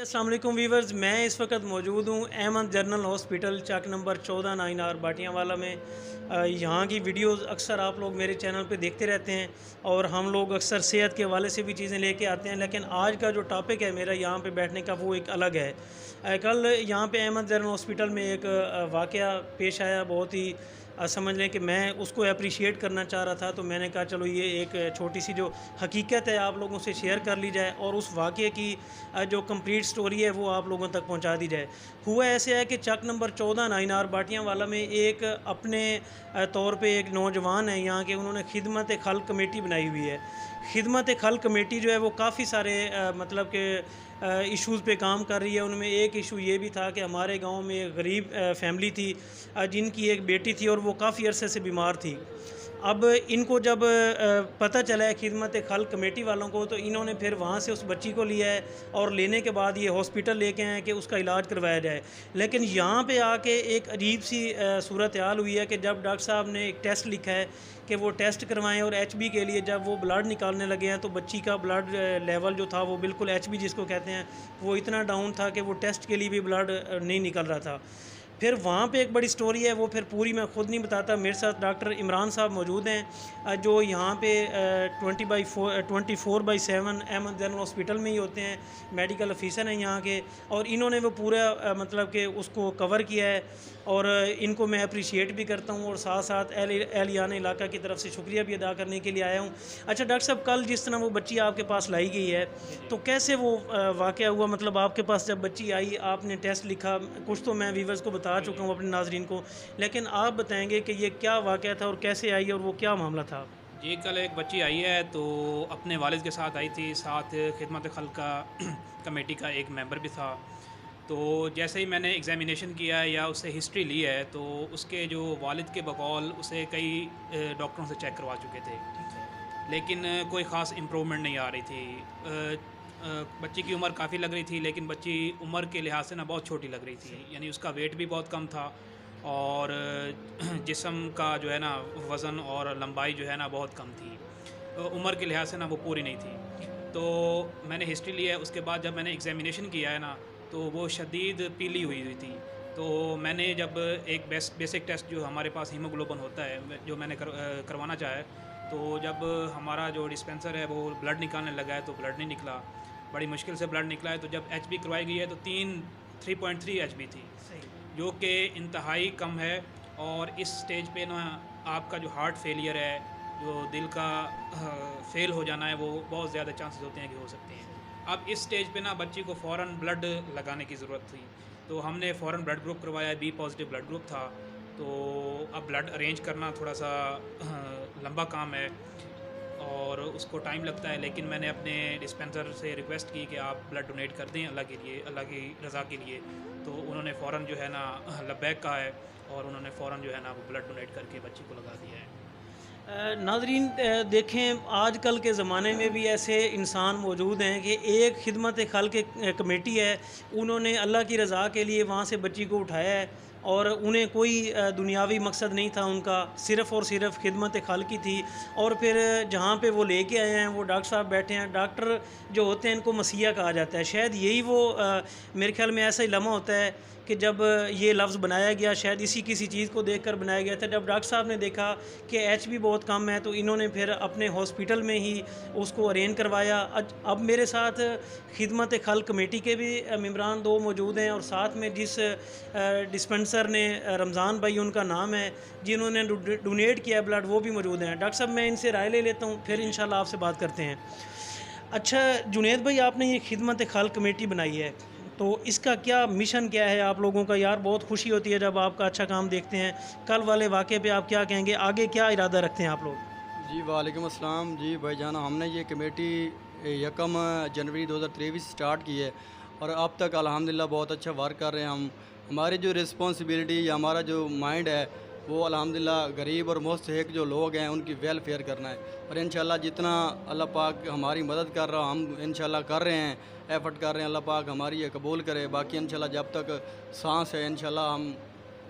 अस्सलाम वालेकुम वीवर्स, मैं इस वक्त मौजूद हूँ अहमद जनरल हॉस्पिटल चक नंबर 14 9R बाटियाँवाला में। यहाँ की वीडियोस अक्सर आप लोग मेरे चैनल पे देखते रहते हैं और हम लोग अक्सर सेहत के हवाले से भी चीज़ें लेके आते हैं, लेकिन आज का जो टॉपिक है मेरा यहाँ पे बैठने का वो एक अलग है। कल यहाँ पे अहमद जनरल हॉस्पिटल में एक वाक़या पेश आया, बहुत ही समझ लें कि मैं उसको अप्रिशिएट करना चाह रहा था, तो मैंने कहा चलो ये एक छोटी सी जो हकीकत है आप लोगों से शेयर कर ली जाए और उस वाक़े की जो कंप्लीट स्टोरी है वो आप लोगों तक पहुंचा दी जाए। हुआ ऐसे है कि चक नंबर 14 9R बाटियाँवाला में एक अपने तौर पे एक नौजवान है यहाँ के, उन्होंने खिदमत खल्क कमेटी बनाई हुई है। खिदमत खल्क कमेटी जो है वो काफ़ी सारे मतलब के इश्यूज़ पे काम कर रही है। उनमें एक इशू ये भी था कि हमारे गांव में एक गरीब फैमिली थी जिनकी एक बेटी थी और वो काफ़ी अरसे से बीमार थी। अब इनको जब पता चला है खिदमत खल्क कमेटी वालों को, तो इन्होंने फिर वहाँ से उस बच्ची को लिया है और लेने के बाद ये हॉस्पिटल लेके आए कि उसका इलाज करवाया जाए। लेकिन यहाँ पे आके एक अजीब सी सूरत हाल हुई है कि जब डॉक्टर साहब ने एक टेस्ट लिखा है कि वो टेस्ट करवाएं और एचबी के लिए जब वो ब्लड निकालने लगे हैं तो बच्ची का ब्लड लेवल जो था वो बिल्कुल एचबी जिसको कहते हैं वो इतना डाउन था कि वो टेस्ट के लिए भी ब्लड नहीं निकल रहा था। फिर वहाँ पे एक बड़ी स्टोरी है, वो फिर पूरी मैं ख़ुद नहीं बताता। मेरे साथ डॉक्टर इमरान साहब मौजूद हैं जो यहाँ पे 24/7 अहमद जनरल हॉस्पिटल में ही होते हैं, मेडिकल ऑफिसर हैं यहाँ के, और इन्होंने वो पूरा मतलब कि उसको कवर किया है और इनको मैं अप्रिशिएट भी करता हूँ और साथ साथ एहलियान इलाका की तरफ से शुक्रिया भी अदा करने के लिए आया हूँ। अच्छा डॉक्टर साहब, कल जिस तरह वो बच्ची आपके पास लाई गई है तो कैसे वो वाक़या हुआ? मतलब आपके पास जब बच्ची आई आपने टेस्ट लिखा, कुछ तो मैं वीवर्स को बता चुका हूँ अपने नाजरीन को, लेकिन आप बताएंगे कि ये क्या वाक़या था और कैसे आई और वो क्या मामला था? जी, कल एक बच्ची आई है तो अपने वालिद के साथ आई थी, साथ खिदमत खल्क का कमेटी का एक मेंबर भी था। तो जैसे ही मैंने एग्ज़ामिनेशन किया है या उससे हिस्ट्री ली है तो उसके जो वालिद के बकौल उसे कई डॉक्टरों से चेक करवा चुके थे, लेकिन कोई ख़ास इम्प्रूवमेंट नहीं आ रही थी। बच्ची की उम्र काफ़ी लग रही थी, लेकिन बच्ची उम्र के लिहाज से ना बहुत छोटी लग रही थी, यानी उसका वेट भी बहुत कम था और जिस्म का जो है ना वज़न और लंबाई जो है ना बहुत कम थी। उम्र के लिहाज से ना वो पूरी नहीं थी। तो मैंने हिस्ट्री ली है, उसके बाद जब मैंने एग्ज़ामिनेशन किया है ना तो वो शदीद पीली हुई थी। तो मैंने जब एक बेसिक टेस्ट जो हमारे पास हीमोग्लोबिन होता है जो मैंने करवाना चाहा है, तो जब हमारा जो डिस्पेंसर है वो ब्लड निकालने लगा है तो ब्लड नहीं निकला, बड़ी मुश्किल से ब्लड निकला है। तो जब एचबी करवाई गई है तो 3.3 एचबी थी, जो कि इंतहाई कम है। और इस स्टेज पे ना आपका जो हार्ट फेलियर है, जो दिल का फेल हो जाना है, वो बहुत ज़्यादा चांसेस होते हैं कि हो सकते हैं। अब इस स्टेज पे ना बच्ची को फ़ौरन ब्लड लगाने की ज़रूरत थी, तो हमने फ़ौरन ब्लड ग्रुप करवाया, बी पॉजिटिव ब्लड ग्रुप था। तो अब ब्लड अरेंज करना थोड़ा सा लंबा काम है और उसको टाइम लगता है, लेकिन मैंने अपने डिस्पेंसर से रिक्वेस्ट की कि आप ब्लड डोनेट कर दें अल्लाह के लिए, अल्लाह की रज़ा के लिए। तो उन्होंने फ़ौरन जो है ना लब्बैक कहा है और उन्होंने फ़ौरन जो है ना वो ब्लड डोनेट करके बच्ची को लगा दिया है। नाज़रीन देखें, आजकल के ज़माने में भी ऐसे इंसान मौजूद हैं कि एक खिदमत खल्क कमेटी है, उन्होंने अल्लाह की रज़ा के लिए वहाँ से बच्ची को उठाया है और उन्हें कोई दुनियावी मकसद नहीं था उनका, सिर्फ़ और सिर्फ खिदमत खल्क की थी। और फिर जहाँ पे वो लेके आए हैं वो डॉक्टर साहब बैठे हैं, डॉक्टर जो होते हैं इनको मसीहा कहा जाता है, शायद यही वो मेरे ख्याल में ऐसा ही लम्हा होता है कि जब ये लफ्ज़ बनाया गया, शायद इसी किसी चीज़ को देखकर बनाया गया था। जब डॉक्टर साहब ने देखा कि एचबी बहुत कम है तो इन्होंने फिर अपने हॉस्पिटल में ही उसको अरेंज करवाया। अब मेरे साथ खिदमत खल्क कमेटी के भी मेंबरान 2 मौजूद हैं और साथ में जिस डिस्पेंसर ने रमज़ान भाई उनका नाम है, जिन्होंने डोनेट किया है ब्लड, वो भी मौजूद हैं। डॉक्टर साहब, मैं इनसे राय ले लेता हूँ, फिर इंशाल्लाह आपसे बात करते हैं। अच्छा जुनैद भाई, आपने ये खिदमत खल्क कमेटी बनाई है तो इसका क्या मिशन क्या है आप लोगों का? यार बहुत खुशी होती है जब आपका अच्छा काम देखते हैं। कल वाले वाक़े पे आप क्या कहेंगे, आगे क्या इरादा रखते हैं आप लोग? जी वालेकुम अस्सलाम। जी भाईजान, हमने ये कमेटी 1 जनवरी 2023 स्टार्ट की है और अब तक अल्हम्दुलिल्लाह बहुत अच्छा वर्क कर रहे हैं हम। हमारी जो रिस्पॉन्सिबिलिटी या हमारा जो माइंड है वो अल्हम्दुलिल्लाह गरीब और मुस्तहिक जो लोग हैं उनकी वेलफेयर करना है। और इंशाल्लाह जितना अल्लाह पाक हमारी मदद कर रहा, हम इंशाल्लाह कर रहे हैं, एफ़र्ट कर रहे हैं, अल्लाह पाक हमारी ये कबूल करे। बाकी इंशाल्लाह जब तक सांस है इंशाल्लाह हम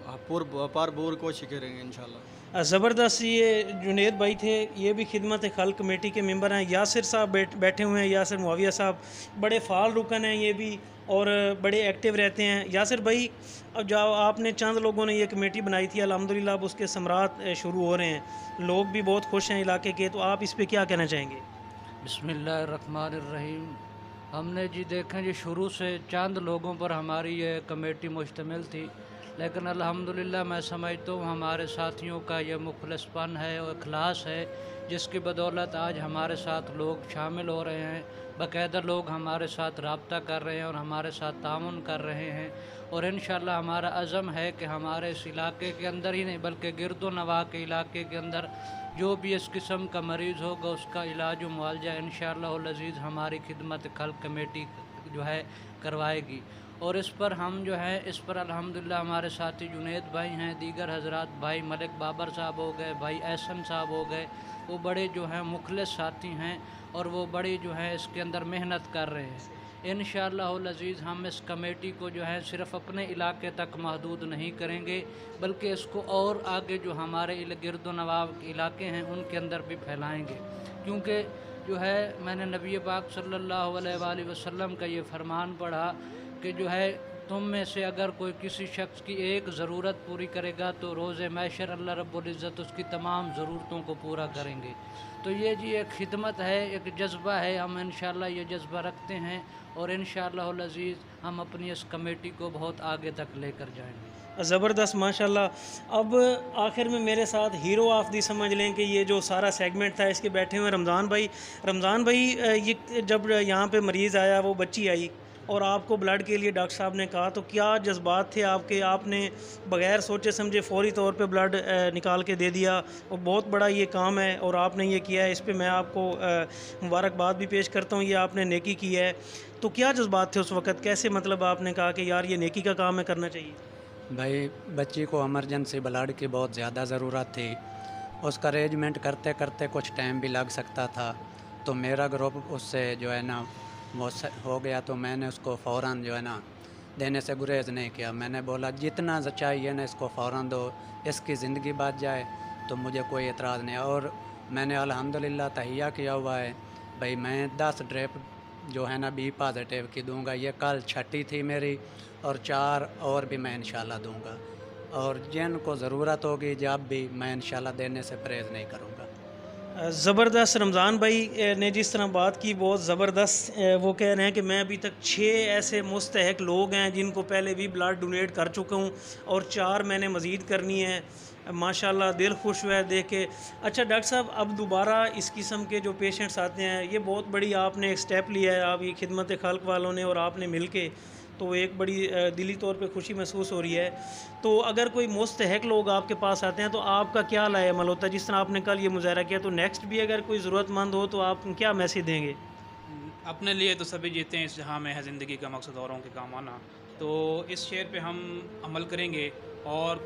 भरपूर कोशिश करेंगे इंशाल्लाह। ज़बरदस्त। ये जुनैद भाई थे, ये भी खिदमत खल्क कमेटी के मेंबर हैं। यासिर साहब बैठे हुए हैं, यासिर मुआविया साहब, बड़े फ़ाल रुकन हैं ये भी, اور بڑے ایکٹیو رہتے ہیں. یاسر بھائی، اب جو آپ نے چند لوگوں نے یہ کمیٹی بنائی تھی، الحمدللہ اب اس کے ثمرات شروع ہو رہے ہیں، لوگ بھی بہت خوش ہیں علاقے کے، تو آپ اس پہ کیا کہنا چاہیں گے؟ بسم اللہ الرحمن الرحیم. ہم نے جی دیکھیں جی شروع سے چند لوگوں پر ہماری یہ کمیٹی مشتمل تھی، لیکن الحمدللہ میں سمجھتا ہوں ہمارے ساتھیوں کا یہ مخلص پن ہے اور اخلاص ہے، جس کی بدولت آج ہمارے ساتھ لوگ شامل ہو رہے ہیں. باقاعدہ لوگ ہمارے ساتھ رابطہ کر رہے ہیں اور ہمارے ساتھ تعاون کر رہے ہیں، اور انشاءاللہ ہمارا عزم ہے کہ ہمارے اس علاقے کے اندر ہی نہیں بلکہ گرد و نواح کے علاقے کے اندر جو بھی اس قسم کا مریض ہوگا اس کا علاج و معالجہ انشاءاللہ العزیز ہماری خدمت خلق کمیٹی جو ہے کروائے گی. اور اس پر ہم جو ہے اس پر الحمدللہ ہمارے ساتھی جنید بھائی ہیں، دیگر حضرات، بھائی ملک بابر صاحب ہو گئے، بھائی احسن صاحب ہو گئے، وہ بڑے جو ہیں مخلص ساتھی ہیں اور وہ بڑی جو ہے اس کے اندر محنت کر رہے ہیں. انشاءاللہ العزیز ہم اس کمیٹی کو جو ہے صرف اپنے علاقے تک محدود نہیں کریں گے، بلکہ اس کو اور آگے جو ہمارے گرد و نواح کے علاقے ہیں ان کے اندر بھی پھیلائیں گے. کیونکہ جو ہے میں نے نبی پاک صلی اللہ علیہ وآلہ وسلم کا یہ فرمان پڑھا کہ جو ہے تم میں سے اگر کوئی کسی شخص کی ایک ضرورت پوری کرے گا تو روز محشر اللہ رب العزت اس کی تمام ضرورتوں کو پورا کریں گے. تو یہ جی ایک خدمت ہے، ایک جذبہ ہے، ہم انشاءاللہ یہ جذبہ رکھتے ہیں اور انشاءاللہ العزیز ہم اپنی اس کمیٹی کو بہت آگے تک لے کر جائیں گے. زبردست، ماشاءاللہ. اب آخر میں میرے ساتھ ہیرو آف دی سمجھ لیں کہ یہ جو سارا سیگمنٹ تھا اس کے بیٹھے ہوئے رمضان بھائی. رمضان بھائی، یہ جب یہاں پہ مریض آیا، وہ بچی آئی اور آپ کو بلڈ کے لیے ڈاکٹر صاحب نے کہا، تو کیا جذبات تھے آپ کے؟ آپ نے بغیر سوچے سمجھے فوری طور پہ بلڈ نکال کے دے دیا، اور بہت بڑا یہ کام ہے اور آپ نے یہ کیا ہے، اس پہ میں آپ کو مبارکباد بھی پیش کرتا ہوں. یہ آپ نے نیکی کی ہے. تو کیا جذبات تھے اس وقت؟ کیسے مطلب آپ نے کہا کہ یار یہ نیکی کا کام ہے، کرنا چاہیے؟ بھائی بچی کو ایمرجنسی بلڈ کی بہت زیادہ ضرورت تھی. اس کا ارینجمنٹ کرتے کرتے کچھ ٹائم بھی لگ سکتا تھا، تو میرا گروپ اس سے جو ہے نا وہ ہو گیا، تو میں نے اس کو فوراً جو ہے نا دینے سے گریز نہیں کیا. میں نے بولا جتنا چاہیے نا اس کو فوراً دو، اس کی زندگی بچ جائے تو مجھے کوئی اعتراض نہیں. اور میں نے الحمدللہ تہیہ کیا ہوا ہے بھائی، میں 10 ڈریپ جو ہے نا بی پازیٹیو کی دوں گا. یہ کل 6ٹھی تھی میری، اور 4 اور بھی میں انشاءاللہ دوں گا، اور جن کو ضرورت ہوگی جب بھی میں انشاءاللہ دینے سے پرہیز نہیں کروں گا. زبردست. رمضان بھائی نے جس طرح بات کی بہت زبردست. وہ کہہ رہے ہیں کہ میں ابھی تک 6 ایسے مستحق لوگ ہیں جن کو پہلے بھی بلڈ ڈونیٹ کر چکا ہوں، اور 4 میں نے مزید کرنی ہے. ماشاءاللہ دل خوش ہوا ہے دیکھ کے. اچھا ڈاکٹر صاحب، اب دوبارہ اس قسم کے جو پیشنٹس آتے ہیں، یہ بہت بڑی آپ نے ایک سٹیپ لیا ہے، آپ یہ خدمت خلق والوں نے اور آپ نے مل کے، تو ایک بڑی دلی طور پہ خوشی محسوس ہو رہی ہے. تو اگر کوئی مستحق لوگ آپ کے پاس آتے ہیں تو آپ کا کیا لائے عمل ہوتا ہے؟ جس طرح آپ نے کل یہ مظاہرہ کیا، تو نیکسٹ بھی اگر کوئی ضرورت مند ہو تو آپ کیا میسیج دیں گے؟ اپنے لیے تو سبھی جیتے ہیں، اس جہاں میں ہے زندگی کا مقصد اوروں کے کام آنا. تو اس شعر پہ ہم عمل کریں گے، اور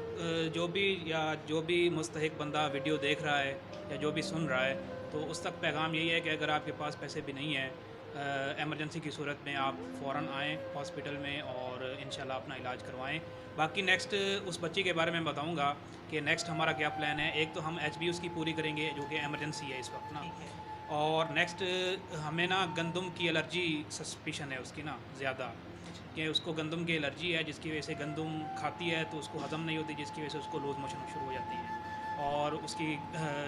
جو بھی مستحق بندہ ویڈیو دیکھ رہا ہے یا جو بھی سن رہا ہے، تو اس تک پیغام یہی ہے کہ اگر آپ کے پاس پیسے بھی نہیں ہیں، ایمرجنسی کی صورت میں آپ فوراً آئیں ہاسپٹل میں اور انشاءاللہ اپنا علاج کروائیں. باقی نیکسٹ اس بچی کے بارے میں بتاؤں گا کہ نیکسٹ ہمارا کیا پلان ہے. ایک تو ہم ایچ بی اس کی پوری کریں گے جو کہ ایمرجنسی ہے اس وقت نا، اور نیکسٹ ہمیں نا گندم کی الرجی سسپیشن ہے اس کی نا زیادہ، کہ اس کو گندم کی الرجی ہے، جس کی وجہ سے گندم کھاتی ہے تو اس کو ہضم نہیں ہوتی، جس کی وجہ سے اس کو لوز موشن شروع ہو جاتی ہے، اور اس کی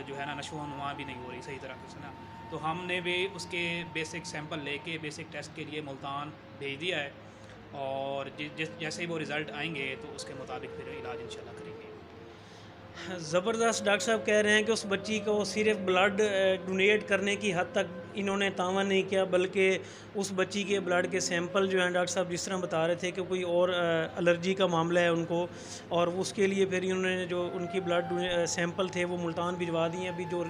جو ہے نا نشو و نما بھی نہیں ہو رہی صحیح طرح سے نا. تو ہم نے بھی اس کے بیسک سیمپل لے کے بیسک ٹیسٹ کے لیے ملتان بھیج دیا ہے، اور جیسے ہی وہ رزلٹ آئیں گے تو اس کے مطابق پھر علاج انشاءاللہ کریں گے. زبردست. ڈاکٹر صاحب کہہ رہے ہیں کہ اس بچی کو صرف بلڈ ڈونیٹ کرنے کی حد تک انہوں نے تعاون نہیں کیا، بلکہ اس بچی کے بلڈ کے سیمپل جو ہیں ڈاکٹر صاحب جس طرح بتا رہے تھے کہ کوئی اور الرجی کا معاملہ ہے ان کو، اور اس کے لیے پھر انہوں نے جو ان کی بلڈ سیمپل تھے وہ ملتان بھجوا دیے. ابھی جو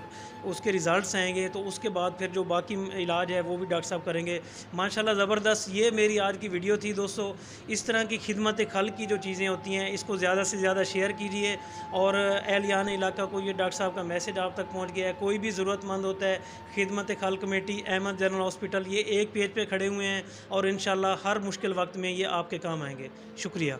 اس کے ریزلٹس آئیں گے تو اس کے بعد پھر جو باقی علاج ہے وہ بھی ڈاکٹر صاحب کریں گے. ماشاءاللہ زبردست. یہ میری آج کی ویڈیو تھی دوستو. اس طرح کی خدمت خلق کی جو چیزیں ہوتی ہیں اس کو زیادہ سے زیادہ شیئر کیجیے، اور اہلیان علاقہ کو یہ ڈاکٹر صاحب کا میسج آپ تک پہنچ گیا ہے. کوئی بھی ضرورت مند ہوتا ہے، خدمت خلق کمیٹی، احمد جنرل ہاسپٹل، یہ ایک پیج پہ کھڑے ہوئے ہیں، اور انشاءاللہ ہر مشکل وقت میں یہ آپ کے کام آئیں گے. شکریہ.